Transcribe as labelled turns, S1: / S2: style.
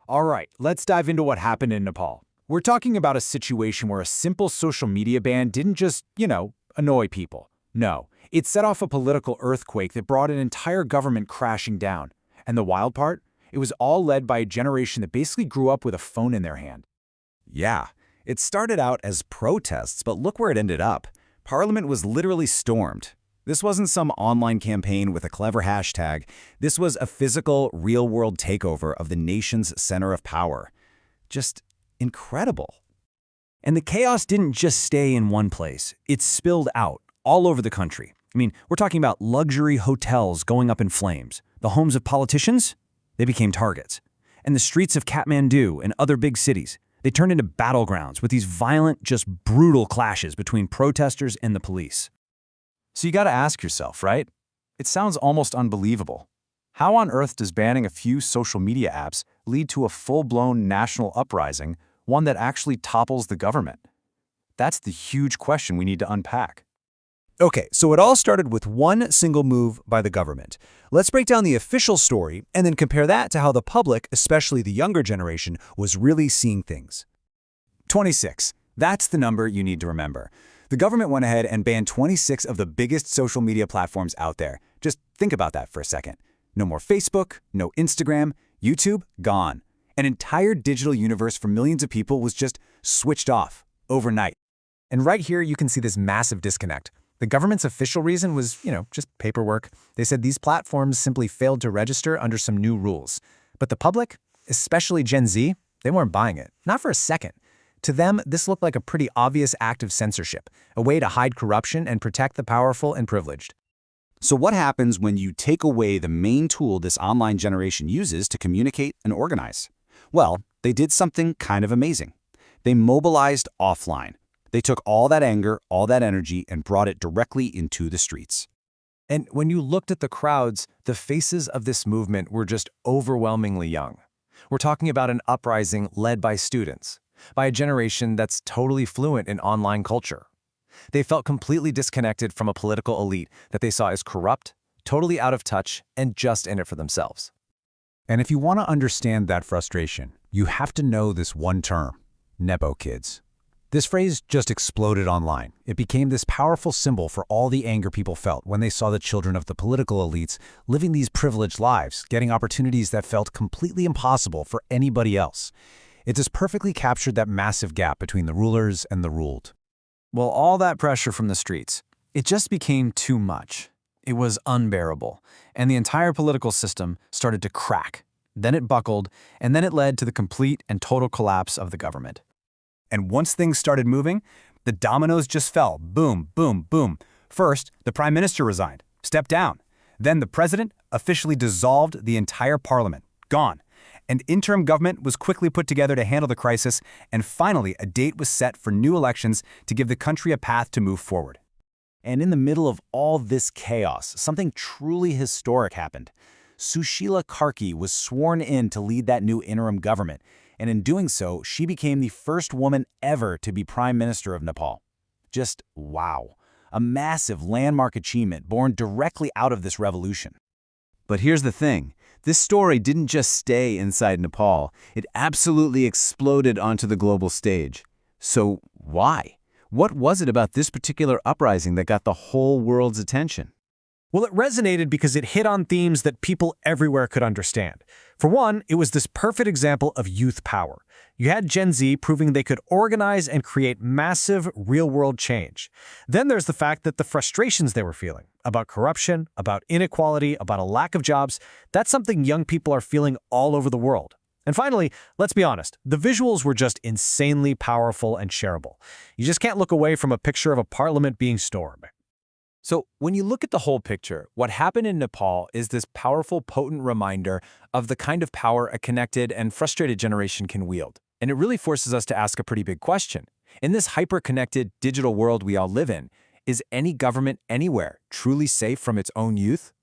S1: All right, let's dive into what happened in Nepal. We're talking about a situation where a simple social media ban didn't just, annoy people. No, it set off a political earthquake that brought an entire government crashing down. And the wild part? It was all led by a generation that basically grew up with a phone in their hand.
S2: Yeah, it started out as protests, but look where it ended up. Parliament was literally stormed. This wasn't some online campaign with a clever hashtag. This was a physical, real-world takeover of the nation's center of power. Just incredible.
S3: And the chaos didn't just stay in one place. It spilled out all over the country. I mean, we're talking about luxury hotels going up in flames. The homes of politicians, they became targets. And the streets of Kathmandu and other big cities, they turned into battlegrounds with these violent, just brutal clashes between protesters and the police.
S1: So you gotta ask yourself, right? It sounds almost unbelievable. How on earth does banning a few social media apps lead to a full-blown national uprising, one that actually topples the government? That's the huge question we need to unpack.
S4: Okay, so it all started with one single move by the government. Let's break down the official story and then compare that to how the public, especially the younger generation, was really seeing things.
S2: 26. That's the number you need to remember. The government went ahead and banned 26 of the biggest social media platforms out there. Just think about that for a second. No more Facebook, no Instagram, YouTube, gone. An entire digital universe for millions of people was just switched off overnight.
S5: And right here, you can see this massive disconnect. The government's official reason was, just paperwork. They said these platforms simply failed to register under some new rules. But the public, especially Gen Z, they weren't buying it. Not for a second. To them, this looked like a pretty obvious act of censorship, a way to hide corruption and protect the powerful and privileged.
S2: So what happens when you take away the main tool this online generation uses to communicate and organize? Well, they did something kind of amazing. They mobilized offline. They took all that anger, all that energy, and brought it directly into the streets.
S5: And when you looked at the crowds, the faces of this movement were just overwhelmingly young. We're talking about an uprising led by students, by a generation that's totally fluent in online culture. They felt completely disconnected from a political elite that they saw as corrupt, totally out of touch, and just in it for themselves.
S4: And if you want to understand that frustration, you have to know this one term, Nepo kids. This phrase just exploded online. It became this powerful symbol for all the anger people felt when they saw the children of the political elites living these privileged lives, getting opportunities that felt completely impossible for anybody else. It just perfectly captured that massive gap between the rulers and the ruled.
S1: Well, all that pressure from the streets, it just became too much. It was unbearable, and the entire political system started to crack. Then it buckled, and then it led to the complete and total collapse of the government.
S4: And once things started moving, the dominoes just fell. Boom, boom, boom. First, the prime minister resigned, stepped down. Then the president officially dissolved the entire parliament. Gone. An interim government was quickly put together to handle the crisis, and finally a date was set for new elections to give the country a path to move forward.
S2: And in the middle of all this chaos, something truly historic happened. Sushila Karki was sworn in to lead that new interim government, and in doing so, she became the first woman ever to be Prime Minister of Nepal. Just wow. A massive landmark achievement born directly out of this revolution. But here's the thing. This story didn't just stay inside Nepal. It absolutely exploded onto the global stage. So why? What was it about this particular uprising that got the whole world's attention?
S5: Well, it resonated because it hit on themes that people everywhere could understand. For one, it was this perfect example of youth power. You had Gen Z proving they could organize and create massive, real-world change. Then there's the fact that the frustrations they were feeling about corruption, about inequality, about a lack of jobs, that's something young people are feeling all over the world. And finally, let's be honest, the visuals were just insanely powerful and shareable. You just can't look away from a picture of a parliament being stormed.
S1: So when you look at the whole picture, what happened in Nepal is this powerful, potent reminder of the kind of power a connected and frustrated generation can wield. And it really forces us to ask a pretty big question. In this hyper-connected digital world we all live in, is any government anywhere truly safe from its own youth?